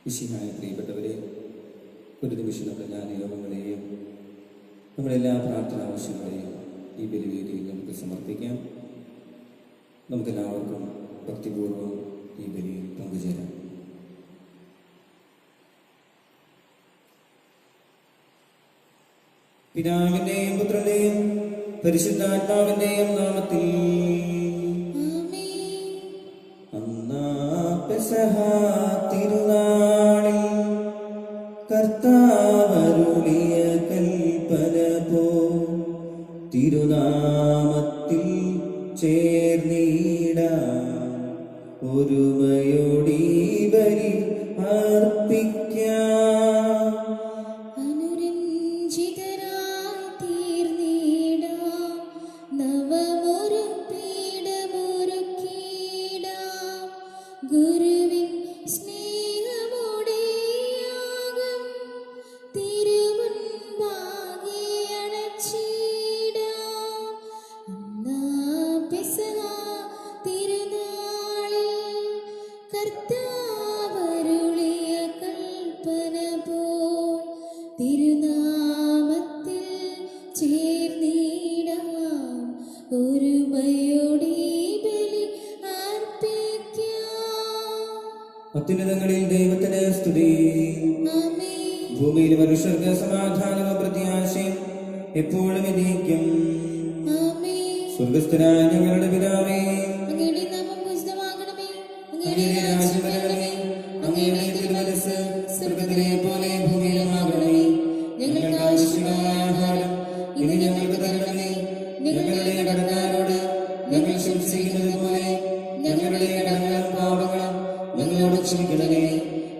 മിശിഹായ പ്രിയപ്പെട്ടവരെ, ഒരു നിമിഷം നമ്മുടെ നിയോഗങ്ങളെയും നമ്മളെല്ലാ പ്രാർത്ഥന ആവശ്യങ്ങളെയും ഈ ബലിവേദിയിൽ നമുക്ക് സമർപ്പിക്കാം. നമുക്കെല്ലാവർക്കും ഭക്തിപൂർവ്വം ഈ ബലിയിൽ പങ്കുചേരാം. പിതാവിന്റെയും പുത്രന്റെയും പരിശുദ്ധാത്മാവിന്റെയും നാമത്തിൽ പെസഹ തിരുനാളിൽ കർത്താവരുളിയ കൽപ്പന പോ തിരുനാമത്തിൽ ചേർന്നിടാം, ഒരുമയോടി ബലി അർപ്പിക്കാം. ഗുരുവിൻ സ്നേഹമോടെ യാഗം തിരുമുൻപാകെ അണച്ചിടാം. പെസഹ തിരുനാളിൽ കർത്താവരുളിയ കൽപ്പന പോൽ തിരുനാമത്തിൽ ചേർന്നിടാം, ഒരുമയോടെ അത്യുന്നതങ്ങളിൽ ദൈവത്തിന് സ്തുതി. ഭൂമിയിൽ മനുഷ്യർക്ക് സമാധാനവും പ്രത്യാശയും എപ്പോഴും എന്നേക്കും. സ്വർഗസ്ഥനായ ഞങ്ങളുടെ പിതാവേ, അങ്ങയുടെ നാമം പൂജിതമാകണമേ, അങ്ങയുടെ രാജ്യം വരണമേ, അങ്ങയുടെ തിരുമനസ്സ് സ്വർഗത്തിലെ പോലെ ഭൂമിയിലുമാകണമേ. ഞങ്ങൾക്ക് ആവശ്യമായ ആഹാരം ഇന്ന് ഞങ്ങൾക്ക് തരണമേ. ഞങ്ങളുടെ കടക്കാരോട് ഞങ്ങൾ ക്ഷമിച്ചിരിക്കുന്നത് പോലെ ഞങ്ങളുടെ കടങ്ങളും പാപങ്ങളും ഞങ്ങളോട് ക്ഷമിക്കണമേ.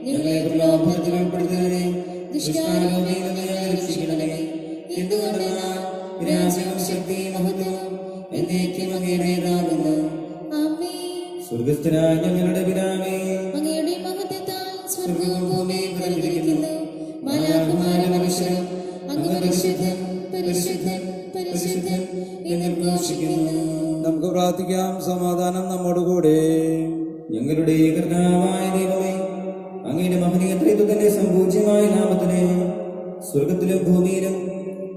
ഞങ്ങളെ പ്രലോഭനത്തിൽ ഉൾപ്പെടുത്തരുതേ, ദുഷ്ടാരൂപിയിൽ നിന്ന് ഞങ്ങളെ രക്ഷിക്കണമേ. എന്തുകൊണ്ടെന്നാൽ രാജ്യവും ശക്തിയും മഹത്വവും എന്നേക്കും അങ്ങയുടേതാകുന്നു. സ്വർഗസ്ഥനായ ഞങ്ങളുടെ പിതാവേ, അങ്ങയുടെ മഹത്വത്താൽ സ്വർഗ്ഗവും ഭൂമിയും നിറഞ്ഞിരിക്കുന്നു. മാലാഖമാരും മനുഷ്യരും അങ്ങ് പരിശുദ്ധൻ പരിശുദ്ധൻ പരിശുദ്ധൻ എന്ന് ഘോഷിക്കുന്നു. നമുക്ക് പ്രാർത്ഥിക്കാം. സമാധാനം നമ്മോടുകൂടെ. ഞങ്ങളുടെ കർത്താവായ ദൈവമേ, അങ്ങയുടെ മഹനീയ ത്രിത്വത്തിന്റെ സംപൂജ്യമായ നാമത്തിന് സ്വർഗത്തിലും ഭൂമിയിലും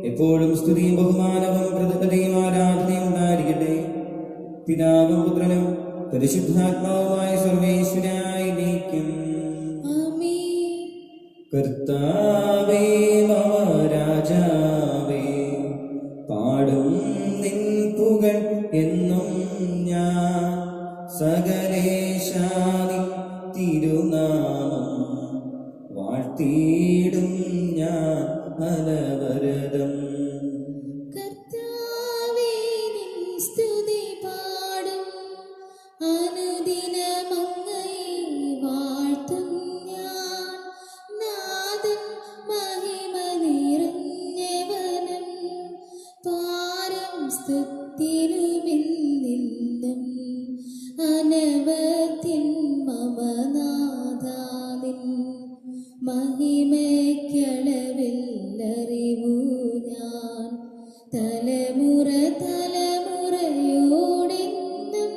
എപ്പോഴും സ്തുതിയും ബഹുമാനവും കൃതജ്ഞതയും ആരാധനയും ഉണ്ടായിരിക്കട്ടെ. പിതാവും പുത്രനും പരിശുദ്ധാത്മാവുമായ സർവേശ്വരായി നീക്കും. കർത്താവേ മമ രാജാവേ, പാടും നിൻ പുകഴ് എന്നും ഞാൻ. സകലേശാനി തിരുനാമം വാഴ്ത്തിയിടും ഞാൻ അനവരതം. കർത്താവേ നിൻ സ്തുതി പാടും, അനുദിനം അങ്ങയെ വാഴ്ത്തും ഞാൻ. നാഥൻ മഹിമ നിറഞ്ഞവനും പാരം സ്തുതിരുമെന്നെന്നും. അനവധ്യൻ മമ നാഥാനിൻ മഹിമയ്ക്കളവില്ലറിവു ഞാൻ. തലമുറ തലമുറയോടെന്നും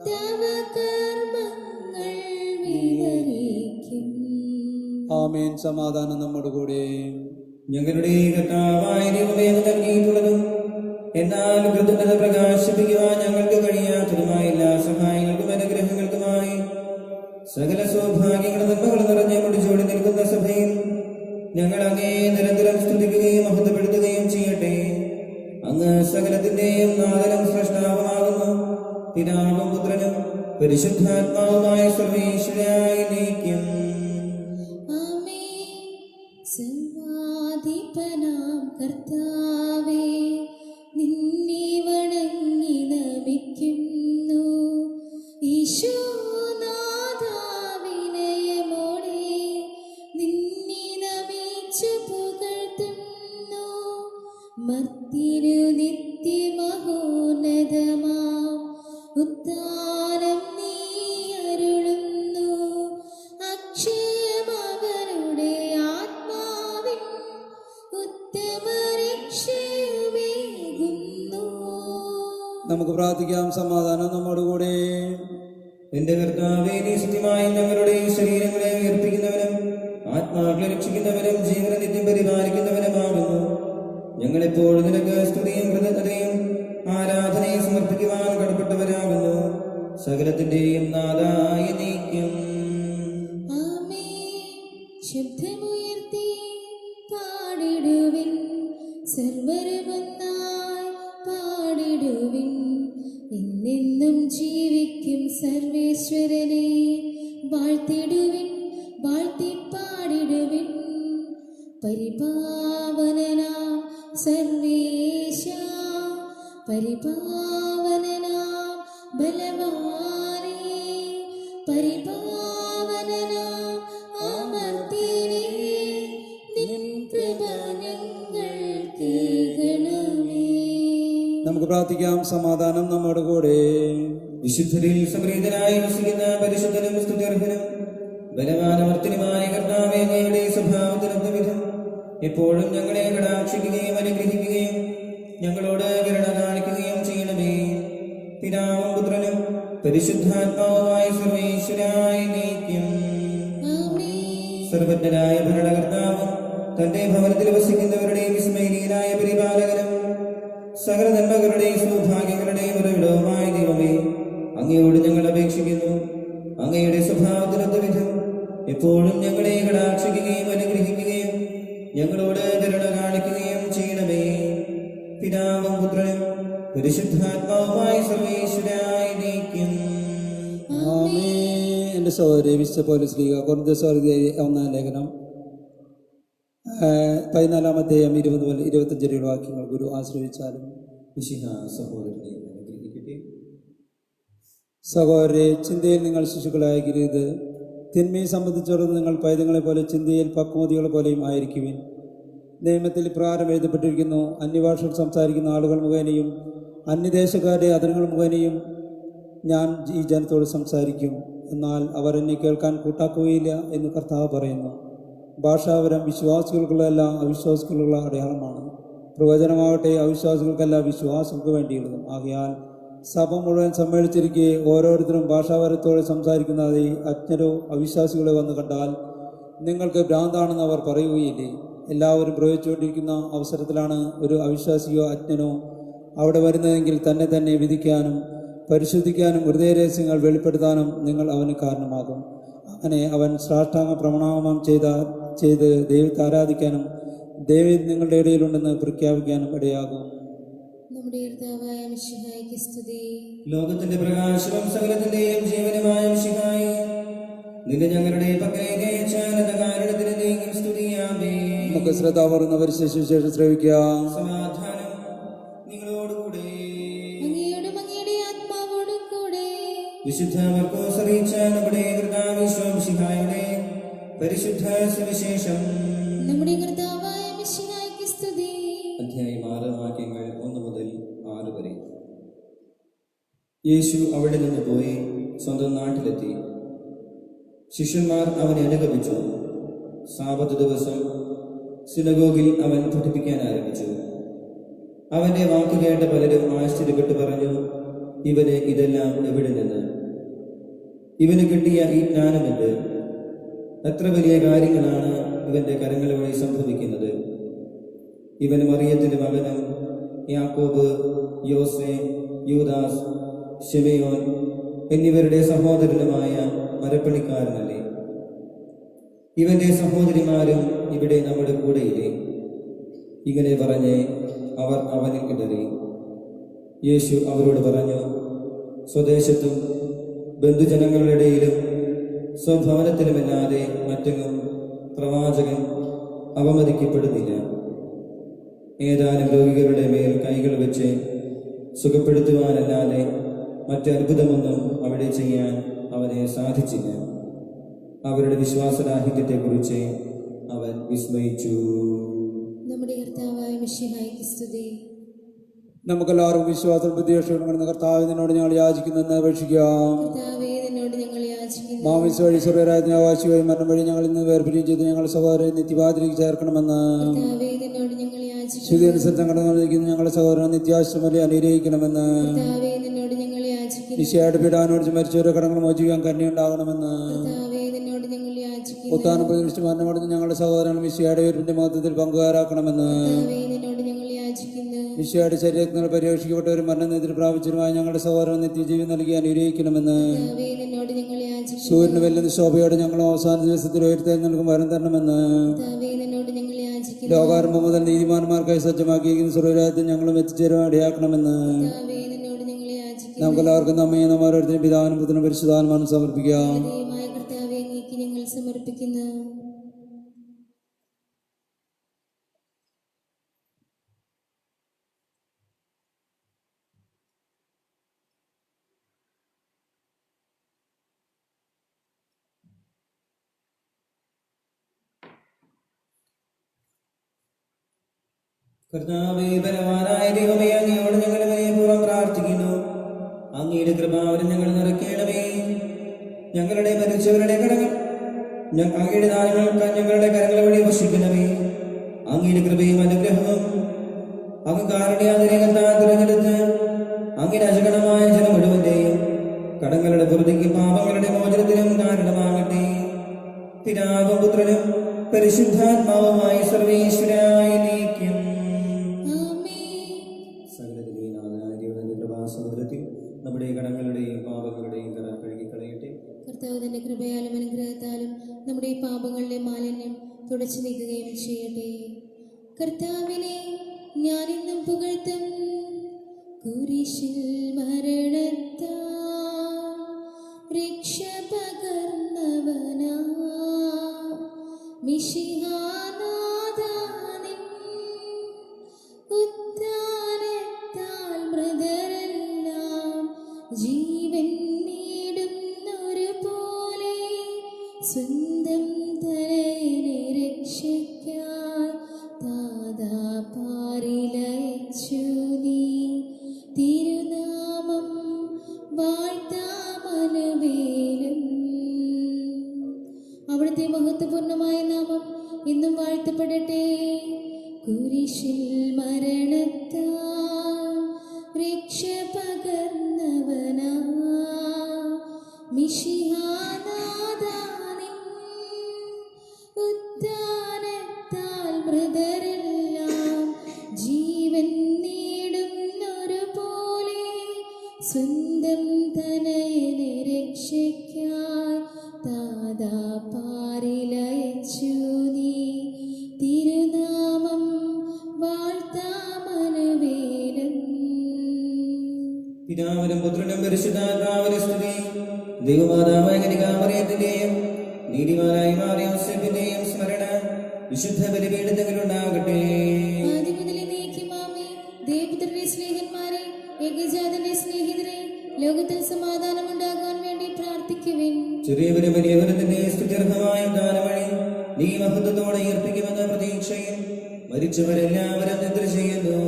തവ കർമ്മങ്ങൾ വിവരിക്കും. ആമേൻ. സമാധാനം നമ്മോടുകൂടെ. ഞങ്ങളുടെ കർത്താവായ ദൈവമേ, അങ്ങ് നൽകിയിട്ടുള്ളതും എന്നാൽ കൃതജ്ഞത പ്രകാശിപ്പിക്കുവാൻ ഞങ്ങൾക്ക് കഴിയാത്തതുമായ എല്ലാ സഹായങ്ങൾക്കും അനുഗ്രഹങ്ങൾക്കുമായി സകല സൗഭാഗ്യങ്ങളും നന്മകളും നിറഞ്ഞ മുടിച്ചോടി നിൽക്കുന്ന സഭയിൽ ഞങ്ങൾ അങ്ങേ നിരന്തരം സ്തുതിക്കുകയും മഹത്വപ്പെടുത്തുകയും ചെയ്യട്ടെ. അങ്ങ് സകലത്തിന്റെയും നാഥനും സ്രഷ്ടാവുമാകുന്നു. പിതാവും പുത്രനും പരിശുദ്ധാത്മാവുമായ സർവേശ്വരായി നീക്കും. സർവാധിപനാം കർത്താവേ, നിന്നെ വണങ്ങി നമിക്കുന്നു. ഈശോനാഥാ വിനയമോടെ നിന്നെ നമിച്ചു പുകഴ്ത്തുന്നു. മർത്യനു നിത്യമഹോന്നതമാം ഉദ്ധാനം നീ അരുളുന്നു. അക്ഷയമവരുടെ ആത്മാവിൻ ഉത്തമരക്ഷയുമേകുന്നു. നമുക്ക് പ്രാർത്ഥിക്കാം. സമാധാനം നമ്മോടുകൂടെ. എന്റെ കർത്താവേ, നീ സത്യമായും ഞങ്ങളുടെ ശരീരങ്ങളെ ഉയർപ്പിക്കുന്നവനും ആത്മാക്കളെ രക്ഷിക്കുന്നവനും ജീവനെ നിത്യം പരിപാലിക്കുന്നവനുമാകുന്നു. ഞങ്ങളെപ്പോഴും നിനക്ക് സ്തുതിയും കൃതജ്ഞതയും ആരാധനയും സമർപ്പിക്കുവാൻ കടപ്പെട്ടവരാകുന്നു. സകലത്തിന്റെയും നാഥായ നീക്കും. ആമേൻ. ശബ്ദമുയർത്തി പാടിടുവിൻ, സർവ്വരുമൊന്നായി പാടിടുവിൻ. എന്നെന്നും ജീവിക്കും സർവേശ്വരനെ വാഴ്ത്തിടുവിൻ, വാഴ്ത്തി പാടിടുവിൻ. പരിപാവനനാം സർവേശ, പരിപാവനനാം ബലവാനേ, പരിപാവനനാം അമർത്യനേ, നിൻ കൃപ ഞങ്ങൾക്ക് കേൾക്കണമേ. നമുക്ക് പ്രാർത്ഥിക്കാം. സമാധാനം നമ്മുടെ കൂടെ. വിശുദ്ധരിൽ സംപ്രീതനായി വസിക്കുന്ന പരിശുദ്ധനും സ്തുത്യർഹനും ബലവാനമർത്തിനുമായ കർത്താവേ, അങ്ങയുടെ സ്വഭാവത്തിനൊത്ത വിധം എപ്പോഴും ഞങ്ങളെ കടാക്ഷിക്കുകയും അനുഗ്രഹിക്കുകയും ഞങ്ങളോട് കരുണ കാണിക്കുകയും ചെയ്യണമേ. പിതാവും പുത്രനും പരിശുദ്ധാത്മാവുമായ സർവേശ്വരായ നീക്കും. സർവജ്ഞനായ ഭരണകർത്താവും തന്റെ ഭവനത്തിൽ വസിക്കുന്നവരുടെ വിസ്മയനീയനായ പരിപാലകനും സകല നന്മകളുടെയും സൗഭാഗ്യങ്ങളുടെയും ഉറവിടവുമായ ദൈവമേ, അങ്ങയോട് ഞങ്ങൾ അപേക്ഷിക്കുന്നു. അങ്ങയുടെ സ്വഭാവത്തിനൊത്ത വിധം എപ്പോഴും ഞങ്ങളെ കടാക്ഷിക്കുകയും അനുഗ്രഹിക്കുകയും ഞങ്ങളോട് കരുണ കാണിക്കുകയും ചെയ്യണമേ. പിതാവും പുത്രനും പരിശുദ്ധാത്മാവുമായ സർവേശ്വരായ നീക്കും. ആമേൻ. എൻ്റെ സഹോദരി വിശുദ്ധ പൗലോസ് ശ്ലീഹ കൊരിന്ത്യർക്കെഴുതിയ 1-ാം ലേഖനം 14-ാം അധ്യായം 20 മുതൽ 25 വരെയുള്ള വാക്യങ്ങൾ ഗുരു ആശ്രയിച്ചാലും. മിശിഹാ സഹോദരനെ അനുഗ്രഹിക്കട്ടെ. സഹോദരരെ, ചിന്തയിൽ നിങ്ങൾ ശിശുക്കളായിരിക്കരുത്. തിന്മയെ സംബന്ധിച്ചിടത്തോളം നിങ്ങൾ പൈതങ്ങളെ പോലെ ചിന്തയിൽ പക്വമതികളെ പോലെയും ആയിരിക്കുവിൻ. നിയമത്തിൽ ഇപ്രകാരം എഴുതപ്പെട്ടിരിക്കുന്നു: അന്യഭാഷകൾ സംസാരിക്കുന്ന ആളുകൾ മുഖേനയും അന്യദേശക്കാരുടെ അതിരുകൾ മുഖേനയും ഞാൻ ഈ ജനത്തോട് സംസാരിക്കും, എന്നാൽ അവർ എന്നെ കേൾക്കാൻ കൂട്ടാക്കുകയില്ല എന്ന് കർത്താവ് പറയുന്നു. ഭാഷാപരം വിശ്വാസികൾക്കുള്ളതല്ല, അവിശ്വാസികൾക്കുള്ള അടയാളമാണ്. പ്രവചനമാകട്ടെ അവിശ്വാസികൾക്കല്ല, വിശ്വാസികൾക്ക് വേണ്ടിയുള്ളതും. ആകയാൽ സഭ മുഴുവൻ സമ്മേളിച്ചിരിക്കെ ഓരോരുത്തരും ഭാഷാപരത്തോടെ സംസാരിക്കുന്നതായി അജ്ഞരോ അവിശ്വാസികളോ വന്ന് കണ്ടാൽ നിങ്ങൾക്ക് ഭ്രാന്താണെന്ന് അവർ പറയുകയില്ലേ? എല്ലാവരും പ്രയോഗിച്ചുകൊണ്ടിരിക്കുന്ന അവസരത്തിലാണ് ഒരു അവിശ്വാസിയോ അജ്ഞനോ അവിടെ വരുന്നതെങ്കിൽ തന്നെ തന്നെ വിധിക്കാനും പരിശോധിക്കാനും ഹൃദയരഹസ്യങ്ങൾ വെളിപ്പെടുത്താനും നിങ്ങൾ അവന് കാരണമാകും. അങ്ങനെ അവൻ സാഷ്ടാംഗ പ്രണാമം ചെയ്ത് ദൈവത്തെ ആരാധിക്കാനും ദൈവം നിങ്ങളുടെ ഇടയിലുണ്ടെന്ന് പ്രഖ്യാപിക്കാനും ഇടയാകും. നമ്മുടെ കർത്താവായ മിശിഹായ്ക്ക് സ്തുതി. ലോകത്തിന്റെ പ്രകാശവും സകലത്തിന്റെയും ജീവനുമായ മിശിഹായേ, നിന്നെ ഞങ്ങളുടെ പക്കലേക്ക് അയച്ച അനന്തകാരുണ്യത്തിന് നീക്കും സ്തുതിയാമേ. നമുക്ക് ശ്രദ്ധാപൂർവ്വം സുവിശേഷം ശ്രവിക്കാം. സമാധാനം നിങ്ങളോടുകൂടെ. അങ്ങയോടും അങ്ങയുടെ ആത്മാവോടും കൂടെ. വിശുദ്ധ മർക്കോസ് അറിയിച്ച നമ്മുടെ കർത്താവ് മിശിഹായുടെ പരിശുദ്ധ സുവിശേഷം. നമ്മുടെ കർത്താവായ മിശിഹായ്ക്ക് സ്തുതി. അധ്യായം 6 വാക്യങ്ങൾ 1 മുതൽ 6 വരെ. യേശു അവിടെ നിന്ന് പോയി സ്വന്തം നാട്ടിലെത്തി. ശിഷ്യന്മാർ അവനെ അനുഗമിച്ചു. സാബത്ത് ദിവസം സിനഗോഗിൽ അവൻ പഠിപ്പിക്കാൻ ആരംഭിച്ചു. അവന്റെ വാക്ക് കേട്ട പലരും ആശ്ചര്യപ്പെട്ടു പറഞ്ഞു, ഇവന് ഇതെല്ലാം എവിടെ നിന്ന്? ഇവന് കിട്ടിയ ഈ ജ്ഞാനമുണ്ട്. എത്ര വലിയ കാര്യങ്ങളാണ് ഇവന്റെ കരങ്ങൾ വഴി സംഭവിക്കുന്നത്. ഇവൻ മറിയത്തിന്റെ മകനും യാക്കോബ്, യോസെ, യൂദാസ്, ശിമയോൻ എന്നിവരുടെ സഹോദരനുമായ മരപ്പണിക്കാരനല്ലേ? ഇവന്റെ സഹോദരിമാരും ഇവിടെ നമ്മുടെ കൂടെയില്ലേ? ഇങ്ങനെ പറഞ്ഞ് അവർ അവനിൽ ഇടറി. യേശു അവരോട് പറഞ്ഞു, സ്വദേശത്തും ബന്ധുജനങ്ങളുടെ ഇടയിലും സ്വഭവനത്തിലുമല്ലാതെ മറ്റെങ്ങും പ്രവാചകൻ അവമതിക്കപ്പെടുന്നില്ല. ഏതാനും രോഗികളുടെ മേൽ കൈകൾ വെച്ച് സുഖപ്പെടുത്തുവാനല്ലാതെ മറ്റത്ഭുതമൊന്നും അവിടെ ചെയ്യാൻ അവനെ സാധിച്ചില്ല. അവരുടെ വിശ്വാസരാഹിത്യത്തെക്കുറിച്ച് അവൻ വിസ്മയിച്ചു. നമ്മുടെ കർത്താവായ മിശിഹായ്ക്ക് സ്തുതി. നമുക്കെല്ലാവർക്കും വിശ്വാസം പ്രതീക്ഷ കർത്താവ് നിന്നോട് ഞങ്ങൾ യാചിക്കുന്നെന്ന് അപേക്ഷിക്കാം. കർത്താവേ, നിന്നോട് ഞങ്ങൾ യാചിക്കുന്നു. മാമിസ് വഴി സ്വർഗരാജ്ഞാവാസിയായി മരണം വഴി ഞങ്ങളിൽ നിന്ന് വേർപിരിയും ചെയ്ത് ഞങ്ങളുടെ സഹോദരൻ നിത്യവാതിലേക്ക് ചേർക്കണമെന്ന്. കർത്താവേ, നിന്നോട് ഞങ്ങൾ യാചിക്കുന്നു. ശുദ്ധി അനുസരിച്ച് ഞങ്ങളുടെ ഞങ്ങളുടെ സഹോദരൻ നിത്യാശ്രമലി അനുഗ്രഹിക്കണമെന്ന്. കർത്താവേ, നിന്നോട് ഞങ്ങൾ യാചിക്കുന്നു. യാചിക്കുന്നു. മിശിഹായുടെ പീഡാനോട് മരിച്ചവരെ കടങ്ങൾ മോചിക്കാൻ കരുണയുണ്ടാകണമെന്ന് കർത്താവേ, നിന്നോട് ഞങ്ങൾ യാചിക്കുന്നു. ഉത്താനം പ്രതീക്ഷിച്ച് മരണമടഞ്ഞ ഞങ്ങളുടെ സഹോദരൻ മിശിഹായുടെ ഉയർപ്പിന്റെ മഹത്വത്തിൽ പങ്കുകാരാക്കണമെന്ന് കർത്താവേ, നിന്നോട് ഞങ്ങൾ യാചിക്കുന്നു. മിശിഹായുടെ ശരീരത്തിൽ പരീക്ഷിക്കപ്പെട്ടവരും മരണനെതിരെ പ്രാപിച്ചവരുമായ ഞങ്ങളുടെ സഹോദരൻ നിത്യജീവൻ നൽകി അനുഗ്രഹിക്കണമെന്ന് കർത്താവേ, നിന്നോട് ഞങ്ങൾ യാചിക്കുന്നു. സൂര്യന് വെല്ലുന്ന ശോഭയോടെ ഞങ്ങൾ അവസാന ദിവസത്തിൽ ഉയർത്തേൽ നൽകും വരം തരണമെന്ന് കർത്താവേ, നിന്നോട് ഞങ്ങൾ യാചിക്കുന്നു. ലോകാരംഭം മുതൽ നീതിമാന്മാർക്കായി സജ്ജമാക്കിയിരിക്കുന്ന സ്വർഗ്ഗരാജ്യത്തിൽ ഞങ്ങളും എത്തിച്ചേരുവാൻ ഇടയാക്കണമെന്ന് കർത്താവേ, നിന്നോട് ഞങ്ങൾ യാചിക്കുന്നു. നമുക്കെല്ലാവർക്കും നമ്മയും നമ്മ ഓരോരുത്തരും പിതാവിനും പുത്രനും പരിശുദ്ധാത്മാവിനും സമർപ്പിക്കാം. ദൈവമായ കർത്താവേ, അങ്ങേക്ക് ഞങ്ങൾ സമർപ്പിക്കുന്നു. കർത്താവേ, ബലവാനായ ദൈവമേ, അങ്ങയോട് ഞങ്ങൾ വിനയപൂർവ്വം പ്രാർത്ഥിക്കുന്നു. അങ്ങയുടെ കൃപാവരം ഞങ്ങൾ നിറയ്ക്കണമേ. ഞങ്ങളുടെ മരിച്ചവരുടെ കടങ്ങൾ അങ്ങയുടെ ദാനങ്ങൾക്ക് ഞങ്ങളുടെ കരങ്ങൾ വഴി വർഷിക്കണമേ. അങ്ങയുടെ കൃപയും അനുഗ്രഹവും അങ്ങ് കാരുണ്യാതിരേകത്താൽ തിരഞ്ഞെടുത്ത് അങ്ങയുടെ അജഗണമായ ജനം മുഴുവന്റെയും കടങ്ങളുടെ പുറത്തേക്ക് പാപങ്ങളുടെ മോചനത്തിനും കാരണമാകട്ടെ. പിതാവും പുത്രനും പരിശുദ്ധാത്മാവുമായി സർവേശ്വരായിരിക്കും. സമുദ്രത്തിൽ നമ്മുടെ കടങ്ങളുടെയും പാപങ്ങളുടെയും കര കഴുകിക്കളയട്ടെ. കർത്താവ് തന്റെ കൃപയാലും അനുഗ്രഹത്താലും നമ്മുടെ പാപങ്ങളുടെ മാലിന്യം തുടച്ചു നീക്കുകയും ചെയ്യട്ടെ. കർത്താവിനെ ഞാനിന്നും പുകഴ്ത്തും. കുരിശിൽ മരണത്താൽ രക്ഷ പകർന്നവനാ മിശിഹാനാഥാനിൻ ഉദ്ധാനത്താൽ മൃതരെല്ലാം ജീവൻ നേടുന്നൊരു പോലെ സ്വന്തം തലയിലെ രക്ഷിക്കാൻ താതാ പാരിലയച്ചു നീ. തിരുനാമം വാഴ്ത്താമനുവേലും അവിടുത്തെ മഹത്വപൂർണമായ നാമം ഇന്നും വാഴ്ത്തപ്പെടട്ടെ. കുരിശിൽ മരണത്താൽ രക്ഷ പകർന്നവനാ മിശിഹാനാഥാനിൻ ഉദ്ധാനത്താൽ മൃതരെല്ലാം ജീവൻ നേടുന്നൊരു പോലെ സ്വന്തം തനയനെ രക്ഷിക്കാൻ താതാ പാരിലയച്ചു നീ. തിരുനാമം വാഴ്ത്താമനുവേലും. പിതാവിനും പുത്രനും പരിശുദ്ധാത്മാവിനും സ്തുതി. ദൈവമാതാവായ കന്യകാമറിയത്തിന്റെയും നീതിമാനായ മാറിയ യോസേഫിന്റെയും സ്മരണ വിശുദ്ധ ബലിപീഠത്തിലുണ്ടാകട്ടെ. ആദ്യം മുതൽ എന്നേക്കും ആമേൻ. ദേവപുത്രന്റെ സ്നേഹന്മാരെ, ഏകജാതന്റെ സ്നേഹിതരെ, ലോകത്തിൽ സമാധാനം ഉണ്ടാകാൻ വേണ്ടി പ്രാർത്ഥിക്കുവിൻ. ചെറിയവരും വലിയവരും തന്നെ സ്തുത്യർഹമായ ദാനവഴി നീ മഹത്വത്തോടെ ഏർപ്പിക്കുമെന്ന പ്രതീക്ഷയിൽ മരിച്ചവരെല്ലാവരും നിദ്ര ചെയ്യുന്നു.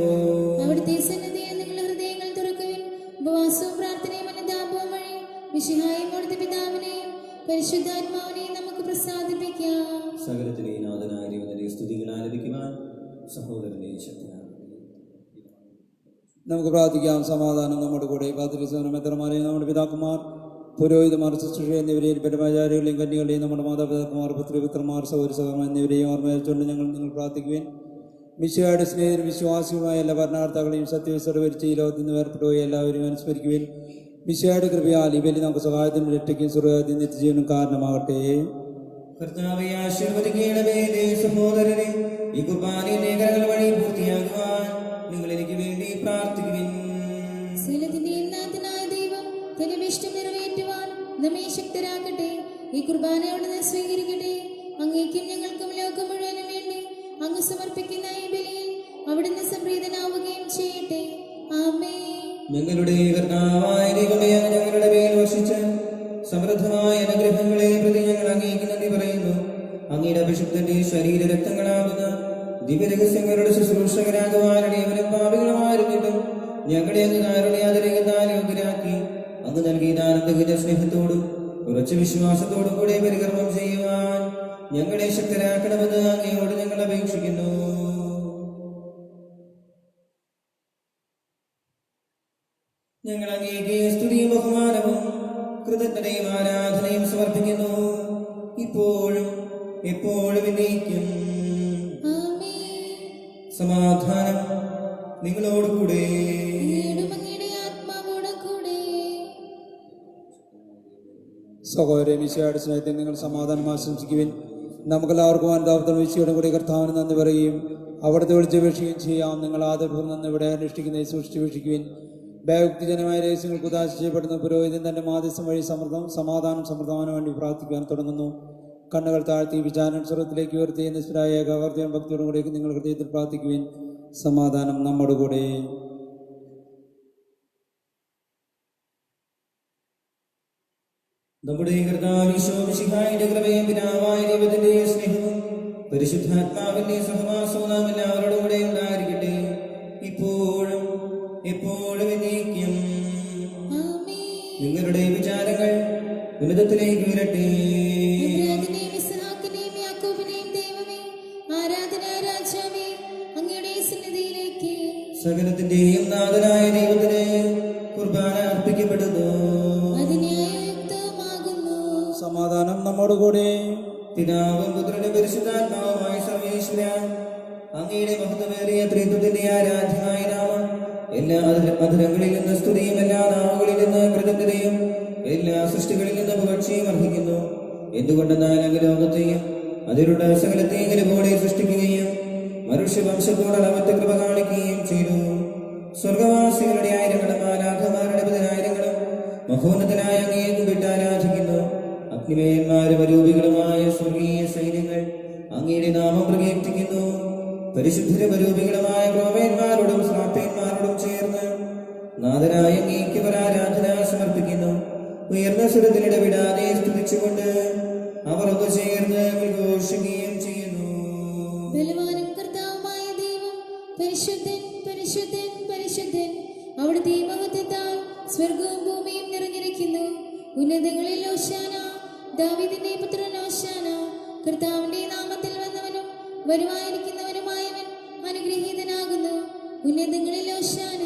അവിടുത്തെ സന്നിധിയിൽ നിങ്ങൾ ഹൃദയങ്ങൾ തുറക്കുവിൻ. ഉപവാസവും പ്രാർത്ഥനയും അനുതാപവും വഴി മിശിഹായും അവിടുത്തെ പിതാവിനെയും പരിശുദ്ധാത്മാവിനെയും നമുക്ക് പ്രസാദിപ്പിക്കാം. സകലത്തിലെ നാഥനായ ദൈവത്തിന്റെ സ്തുതികൾ ആലപിക്കുവാൻ സഹോദരനെ ശക്തനാണ്. നമുക്ക് പ്രാർത്ഥിക്കാം. സമാധാനം നമ്മുടെ കൂടെ. പാത്രിസേനമെത്രമാരെയും നമ്മുടെ പിതാക്കന്മാർ, പുരോഹിതന്മാർ, ശുശ്രൂഷ എന്നിവരെയും പരമാചാര്യകളെയും കന്യകളെയും നമ്മുടെ മാതാപിതാക്കന്മാർ, പുത്രപുത്രന്മാർ, സഹോദരസഹോദരന്മാർ എന്നിവരെയും ഓർമ്മയച്ചുകൊണ്ട് നിങ്ങൾ പ്രാർത്ഥിക്കുവാൻ. മിശിഹായുടെ സ്നേഹിതരും വിശ്വാസികളുമായ എല്ലാ ഭരണകർത്താക്കളെയും സത്യവിശ്വര ഭരിച്ച് ഈ ലോകത്തിൽ നിന്ന് വേർപെട്ടുപോയി എല്ലാവരും അനുസ്മരിക്കുവാൻ. മിശിഹായുടെ കൃപയാൽ ഈ ബലി നമുക്ക് സഹായത്തിനും രക്ഷയ്ക്കും സ്വർഗ്ഗരാജ്യത്തിൽ നിത്യജീവനും കാരണമാകട്ടെ. കർത്താവേ, ആശീർവദിക്കണമേ. സഹോദരനെ ഈ കുർബാനയുടെ കരങ്ങൾ വഴി പൂർത്തിയാക്കുവാൻ നിങ്ങൾ എനിക്ക് വേണ്ടി പ്രാർത്ഥിക്കുവിൻ. സകലത്തിന്റെ നാഥനായ ദൈവം തന്റെ ഇഷ്ടം നിറവേറ്റുവാൻ നമ്മെ ശക്തരാക്കട്ടെ. ഈ കുർബാന അവിടുന്ന് സ്വീകരിക്കട്ടെ. അങ്ങേക്കും ഞങ്ങൾക്കും ലോകം മുഴുവനും വേണ്ടി അങ്ങ് സമർപ്പിക്കുന്ന ഈ ബലിയിൽ അവിടുന്ന് സംപ്രീതനാവുകയും ചെയ്യട്ടെ. ആമേൻ. ഞങ്ങളുടെ കർത്താവായ ദൈവമേ, അങ്ങ് ഞങ്ങളുടെ മേൽ വർഷിച്ച് സമൃദ്ധമായ അനുഗ്രഹങ്ങളെ പ്രതി ഞങ്ങൾ അങ്ങേക്ക് നന്ദി പറയുന്നു. അങ്ങയുടെ അഭിഷിക്തന്റെ ശരീര രക്തങ്ങളാകുന്ന ദിവ്യരഹസ്യങ്ങളുടെ ശുശ്രൂഷകരാകുവാനാണ് ഇവരും പാപികളുമായിരുന്നിട്ടും ഞങ്ങളെ അങ്ങ് കാരുണ്യാതിരേകത്താൽ യോഗ്യരാക്കി. അങ്ങ് നൽകിയ ദാനം തികഞ്ഞ സ്നേഹത്തോടും ഉറച്ച വിശ്വാസത്തോടും കൂടെ പരികർമ്മം ചെയ്യുവാൻ ഞങ്ങളെ ശക്തരാക്കണമെന്ന് അങ്ങയോട് ഞങ്ങൾ അപേക്ഷിക്കുന്നു. ഞങ്ങൾ അങ്ങേക്ക് സ്തുതിയും ബഹുമാനവും കൃതജ്ഞതയും ആരാധനയും സമർപ്പിക്കുന്നു, ഇപ്പോഴും എപ്പോഴും എന്നേക്കും. ആമേൻ. സമാധാനം നിങ്ങളോടുകൂടെ. അങ്ങയോടും അങ്ങയുടെ ആത്മാവോടും കൂടെ. സഹോദരൻ ഈശോയുടെ സ്നേഹത്തിൽ നിങ്ങൾ സമാധാനം ആശംസിക്കുവിൻ. നമുക്കെല്ലാവർക്കും അനുതാപത്തോടെ ഈശോയുടെ കൂടി കർത്താവിന് നന്ദി പറയുകയും അവിടുത്തെ വിളിച്ചപേക്ഷിക്കുകയും ചെയ്യാം. നിങ്ങൾ ആദരപൂർവ്വം നിന്ന് ഇവിടെ അനുഷ്ഠിക്കുന്ന സൂക്ഷിച്ചുപേക്ഷിക്കുവിൻ. ഭയഭക്തിജനമായ രഹസ്യങ്ങൾക്ക് ഉദാശ ചെയ്യപ്പെടുന്ന പുരോഹിതൻ തന്റെ മാധ്യസ്ഥം വഴി സമാധാനം വേണ്ടി പ്രാർത്ഥിക്കാൻ തുടങ്ങുന്നു. കണ്ണുകൾ താഴ്ത്തി വിചാരണ സ്വർഗത്തിലേക്ക് ഉയർത്തി നിസ്വരായ ഏകാഗ്രതയും ഭക്തിയോടും കൂടി നിങ്ങൾ ഹൃദയത്തിൽ പ്രാർത്ഥിക്കുവിൻ. സമാധാനം നമ്മുടെ കൂടെ. നമ്മുടെ കർത്താവ് ഈശോ മിശിഹായുടെ കൃപയും പിതാവായ ദൈവത്തിന്റെ സ്നേഹവും പരിശുദ്ധാത്മാവിന്റെ സഹവാസവും നാം എല്ലാവരോടും കൂടെ ഉണ്ടായിരിക്കട്ടെ, ഇപ്പോഴും എപ്പോഴും എന്നേക്കും. ആമേൻ. നിങ്ങളുടെ വിചാരങ്ങൾ ഉന്നതത്തിലേക്ക് ഉയരട്ടെ. അബ്രാഹാമിനെയും ഇസ്ഹാക്കിനെയും യാക്കോബിനെയും ദൈവമേ, ആരാധനായ രാജാവേ, അങ്ങയുടെ സന്നിധിയിലേക്ക് സകലത്തിന്റെയും നാഥനായ ദൈവത്തിന് കുർബാന അർപ്പിക്കപ്പെടുന്നു. അതിന്യായയുക്തമാകുന്നു. സമാധാനം നമ്മുടെ കൂടെ. പിതാവും പുത്രനും പരിശുദ്ധാത്മാവുമായ സർവേശ്വര, അങ്ങയുടെ മഹത്വമേറിയ ത്രിത്വത്തിന്റെ ആരാധ്യമായ നാമം എല്ലാ അധരങ്ങളിൽ നിന്ന് സ്തുതിയും എല്ലാ നാവുകളിൽ നിന്ന് കൃതജ്ഞതയും എല്ലാ സൃഷ്ടികളിൽ നിന്ന് പുകഴ്ചയും അർഹിക്കുന്നു. എന്തുകൊണ്ടെന്നാൽ അങ്ങ് ലോകത്തെയും അതിലുള്ള സകലത്തെയും ഇതുപോലെ സൃഷ്ടിക്കുകയും മനുഷ്യവംശത്തോട് അളവറ്റ കൃപ കാണിക്കുകയും ചെയ്തു. സ്വർഗവാസികളുടെ ആയിരങ്ങളും മാലാഖമാരുടെ പതിനായിരങ്ങളും മഹോന്നതനായ അങ്ങയെ കുമ്പിട്ട് ആരാധിക്കുന്നു. അഗ്നിമയന്മാരും അരൂപികളുമായ സ്വർഗീയ സൈന്യങ്ങൾ അങ്ങയുടെ നാമം പ്രകീർത്തിക്കുന്നു. പരിശുദ്ധരും അരൂപികളുമായ ക്രോവേന്മാരോടും ശ്രാപ്പേന്മാരോടും ചേർന്ന് നാഥനായ അങ്ങേക്ക് ആരാധന സമർപ്പിക്കുന്നു. ഉയർന്ന സ്വരത്തിലിടവിടാതെ സ്തുതിച്ചുകൊണ്ട് അവർ ഒന്ന് ചേർന്ന് ഉദ്ഘോഷിക്കുകയും ചെയ്യുന്നു. ബലവാനും കർത്താവുമായ ദൈവം പരിശുദ്ധൻ പരിശുദ്ധൻ പരിശുദ്ധൻ. അവിടുത്തെ മഹത്വത്താൽ സ്വർഗവും ഭൂമിയും നിറഞ്ഞിരിക്കുന്നു. ഉന്നതങ്ങളിൽ ഓശാന, ദാവീദിന്റെ പുത്രൻ ഓശാന. കർത്താവിന്റെ നാമത്തിൽ വന്നവനും വരുവാനിരിക്കുന്നവനുമായവൻ അനുഗ്രഹീതനാകുന്നു. ഉന്നതങ്ങളിൽ ഓശാന.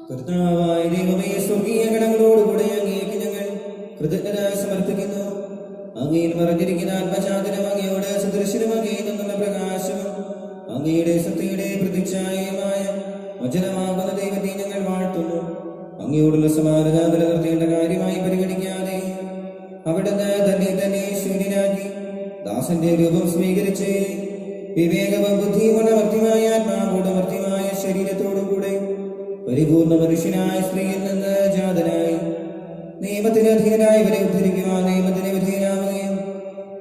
കർത്താവായ ദൈവമേ, സ്വർഗീയ ഗണങ്ങളോടുകൂടെ അങ്ങേക്ക് ഞങ്ങൾ കൃതജ്ഞത സമർപ്പിക്കുന്നു. അങ്ങയിൽ മറഞ്ഞിരിക്കുന്ന ആത്മചാതനം അങ്ങയോട് സദൃശ്യനും അങ്ങയിൽ നിന്നുള്ള പ്രകാശവും അങ്ങയുടെ സത്യയുടെ പ്രതിച്ഛായയുമായ വചനമാകുന്ന ദൈവത്തെ ഞങ്ങൾ വാഴ്ത്തുന്നു. അങ്ങയോടുള്ള സമാനത നിലനിർത്തേണ്ട കാര്യമായി പരിഗണിക്കാതെ അവിടുന്ന് തന്നെ ശൂന്യനാക്കി ദാസന്റെ രൂപം സ്വീകരിച്ച് വിവേകവും ബുദ്ധിയുമുള്ള മർത്യമായ ആത്മാവോടും മർത്യമായ ശരീരത്തോടും കൂടെ പരിപൂർണ മനുഷ്യനായ സ്ത്രീയിൽ നിന്ന് ജാതനായി നിയമത്തിന് അധീനനായവരെ ഉദ്ധരിക്കുവാൻ നിയമത്തിന് വിധേയനാവുകയും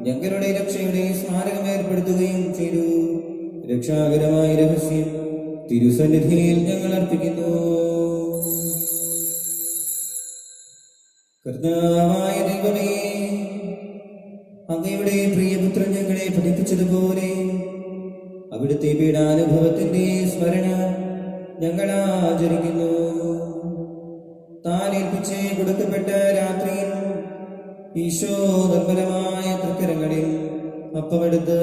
ഞങ്ങളുടെ രക്ഷയുടെ സ്മാരകം ഏർപ്പെടുത്തുകയും ചെയ്തു. രക്ഷാകരമായ രഹസ്യം തിരുസന്നിധിയിൽ ഞങ്ങൾ അർപ്പിക്കുന്നു. കർത്താവായ ദൈവമേ, അങ്ങയുടെ പ്രിയപുത്രൻ ഞങ്ങളെ പഠിപ്പിച്ചതുപോലെ അവിടുത്തെ പീഡാനുഭവത്തിന്റെ സ്മരണ ഞങ്ങൾ ആചരിക്കുന്നു. താൻ ഏൽപ്പിച്ച് കൊടുക്കപ്പെട്ട രാത്രിയിൽ ഈശോ നിർമ്മലമായ തൃക്കരങ്ങളിൽ അപ്പമെടുത്ത്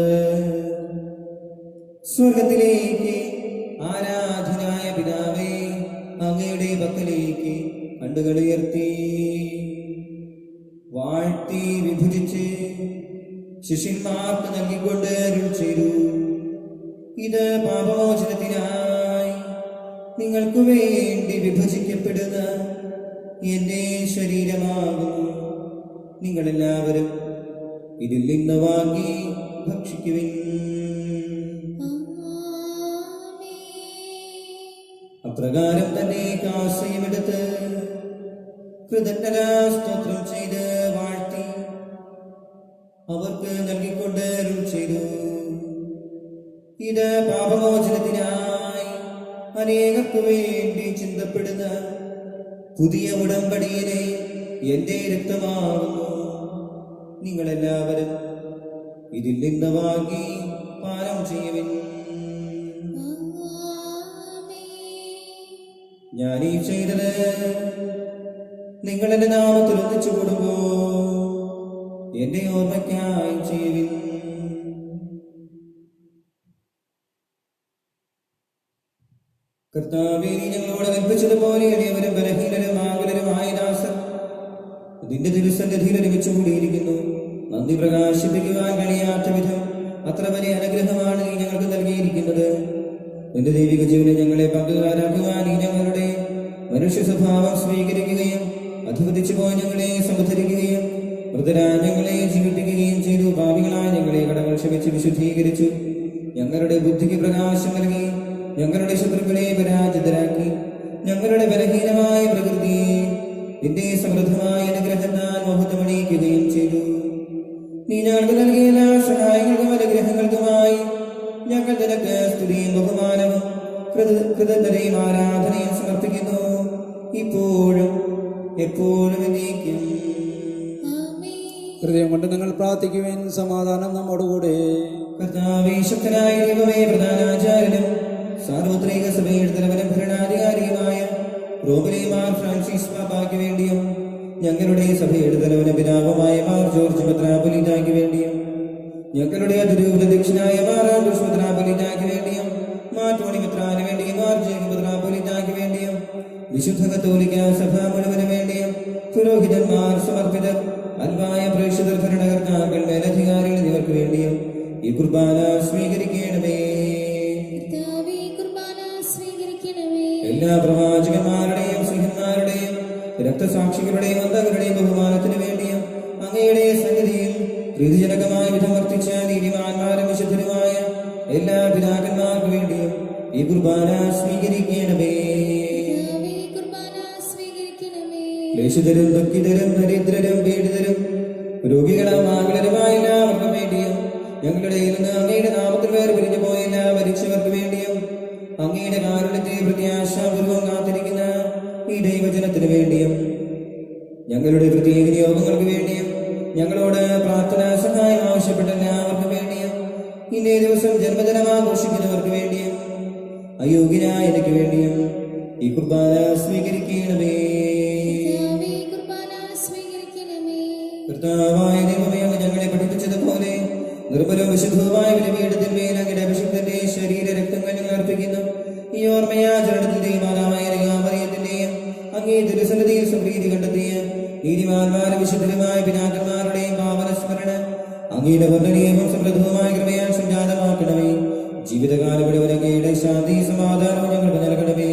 സ്വർഗത്തിലേക്ക് ആരാധനായ പിതാവേ, അങ്ങയുടെ പക്കലേക്ക് കണ്ണുകളുയർത്തി വാഴ്ത്തി വിഭജിച്ച് ശിഷ്യന്മാർക്ക് നൽകിക്കൊണ്ട് അരുൾ ചെയ്തു: ഇത് പാപമോചനത്തിനായി നിങ്ങൾക്ക് വേണ്ടി വിഭജിക്കപ്പെടുന്ന എന്റെ ശരീരമാകുന്നു. നിങ്ങളെല്ലാവരും ഇതിൽ നിന്ന് വാങ്ങി ഭക്ഷിക്കുവിൻ. അപ്രകാരം തന്നെ കാസയുമെടുത്ത് കൃതജ്ഞതാ സ്തോത്രം ചെയ്ത് വാഴ്ത്തി അവർക്ക് നൽകിക്കൊണ്ട് അരുൾ ചെയ്തു: ഇത് പാപമോചനത്തിനായി അനേകർക്കു വേണ്ടി ചിന്തപ്പെടുന്ന പുതിയ ഉടമ്പടിയിലെ എന്റെ രക്തമാകുന്നു. നിങ്ങളെല്ലാവരും ഇതിൽ നിന്ന് വാങ്ങി പാനം ചെയ്യുവിൻ. ഞാനീ ചെയ്തത് നിങ്ങൾ എന്റെ നാമത്തിൽ ഒന്നിച്ചു കൂടുമ്പോ എന്റെ ഓർമ്മയ്ക്കായി ചെയ്യുവിൻ. കർത്താവേ, നീ ഞങ്ങളോട് കൽപ്പിച്ചതുപോലെ എളിയവരും ബലഹീനരും ആകുലരുമായ ദാസർ നിന്റെ തിരുസന്നിധിയിൽ ഒരുമിച്ച് കൂടിയിരിക്കുന്നു. നന്ദി പ്രകാശിപ്പിക്കുവാൻ കഴിയാത്ത വിധം അത്ര വലിയ അനുഗ്രഹമാണ് നീ ഞങ്ങൾക്ക് നൽകിയിരിക്കുന്നത്. നിന്റെ ദൈവിക ജീവനെ ഞങ്ങളെ പങ്കുകാരാക്കുവാൻ നീ ഞങ്ങളുടെ മനുഷ്യ സ്വഭാവം സ്വീകരിക്കുകയും അധിവദിച്ചു പോയി ഞങ്ങളെ സമുദ്ധരിക്കുകയും മൃതരാജ്ഞങ്ങളെ ജീവിപ്പിക്കുകയും ചെയ്തു. പാപികളായ ഞങ്ങളെ കടങ്ങൾ ക്ഷമിച്ച് വിശുദ്ധീകരിച്ചു. ഞങ്ങളുടെ ബുദ്ധിക്ക് പ്രകാശം നൽകി ഞങ്ങളുടെ ശത്രുക്കളെ പരാജിതരാക്കി. ഞങ്ങളുടെ ബലഹീനമായ പ്രകൃതിയെ നിന്റെ സമൃദ്ധമായ അനുഗ്രഹത്താൽ മഹത്വമണിയിക്കുകയും ചെയ്തു. നീ ഞങ്ങൾക്ക് നൽകിയ എല്ലാ സഹായങ്ങൾക്കും അനുഗ്രഹങ്ങൾക്കുമായി ഞങ്ങൾ നിനക്ക് സ്തുതിയും ബഹുമാനവും കൃതജ്ഞതയും ആരാധനയും സമർപ്പിക്കുന്നു, ഇപ്പോഴും എപ്പോഴും എന്നേക്കും. ഹൃദയം കൊണ്ട് നിങ്ങൾ പ്രാർത്ഥിക്കുവാൻ സമാധാനം നമ്മോടുകൂടെ. കർത്താവേ, ശക്തനായ ദൈവമേ, പ്രധാനാചാര്യനും സാർവത്രിക സഭയുടെ തലവനും ഭരണാധികാരിയുമായ റോമിലെ മാർ ഫ്രാൻസിസ് പാപ്പായ്ക്ക് വേണ്ടിയും ഞങ്ങളുടെ സഭയുടെ തലവനും പിതാവുമായ മാർ ജോർജ് മെത്രാപ്പൊലീത്തായ്ക്ക് വേണ്ടിയും ഞങ്ങളുടെ അതിരൂപദക്ഷനായ മാർ ആൻഡ്രൂസ് മെത്രാപ്പൊലീത്തായ്ക്ക് വേണ്ടിയും മാർ ടോണി മെത്രാന് വേണ്ടിയും മാർ ജേക്കബ് മെത്രാപ്പൊലീത്തായ്ക്ക് വേണ്ടിയും വിശുദ്ധ കത്തോലിക്ക സഭ മുഴുവന് വേണ്ടിയും പുരോഹിതന്മാർ, സമർപ്പിതർ, അൽവായ പ്രേക്ഷിതർ, ഭരണകർത്താക്കൾ, മേലധികാരികൾ എന്നിവർക്ക് വേണ്ടിയും ഈ കുർബാന സ്വീകരിക്കണമേ. എല്ലാ പ്രവാചകന്മാരുടെയും സിംഹന്മാരുടെയും രക്തസാക്ഷികളുടെയും അന്തകരുടെയും ബഹുമാനത്തിന് വേണ്ടിയും അങ്ങയുടെ സന്നിധിയിൽ പ്രീതിജനകമായ വിധം വർത്തിച്ച നീതിമാന്മാരും വിശുദ്ധരുമായ എല്ലാ പിതാക്കന്മാർക്ക് വേണ്ടിയും ഈ കുർബാന സ്വീകരിക്കണമേ. ക്ലേശിതരും ദുഃഖിതരും ദരിദ്രരും പീഡിതരും രോഗികളും ആകുലരുമായ എല്ലാവർക്കും വേണ്ടിയും ഞങ്ങളുടെ ഇടയിൽ നിന്ന് അങ്ങയുടെ നാമത്തിൽ വേറെ പിരിഞ്ഞു പോയ എല്ലാ മരിച്ചവർക്ക് വേണ്ടിയും അങ്ങയുടെ കാരുണ്യത്തെ പ്രത്യാശാപൂർവം കാത്തിരിക്കുന്ന ഈ ദൈവജനത്തിന് വേണ്ടിയും ഞങ്ങളുടെ പ്രത്യേക നിയോഗങ്ങൾക്ക് വേണ്ടിയും ഞങ്ങളോട് പ്രാർത്ഥനാ സഹായം ആവശ്യപ്പെട്ട എല്ലാവർക്കും വേണ്ടിയും ഇന്നേ ദിവസം ജന്മദിനം ആഘോഷിക്കുന്നവർക്ക് വേണ്ടിയും അയോഗ്യനായ എനിക്ക് വേണ്ടിയും ഈ കുർബാന സ്വീകരിക്കണമേ. കർത്താവായ ദൈവമേ, അങ്ങ് ഞങ്ങളെ പഠിപ്പിച്ചതുപോലെ നിർമ്മലവും വിശുദ്ധവുമായ ബലിപീഠത്തിന്മേൽ അങ്ങയുടെ അഭിഷിക്തന്റെ ശരീര രക്തങ്ങൾ ഞങ്ങൾ അർപ്പിക്കുന്നു. ഈ ഓർമ്മയാചരണത്തിന്റെയും മാതാവായ മറിയത്തിന്റെയും അങ്ങേ തിരുസന്നിധിയിൽ സംപ്രീതി കണ്ടെത്തിയ നീതിമാന്മാരും വിശുദ്ധരുമായ പിതാക്കന്മാരുടെയും പാവന സ്മരണ അങ്ങയുടെ വർണ്ണനീയവും സമൃദ്ധവുമായ കൃപയാൽ സംജാതമാക്കണമേ. ജീവിതകാലം മുഴുവൻ അങ്ങയുടെ ശാന്തി സമാധാനവും ഞങ്ങൾക്ക് നൽകണമേ.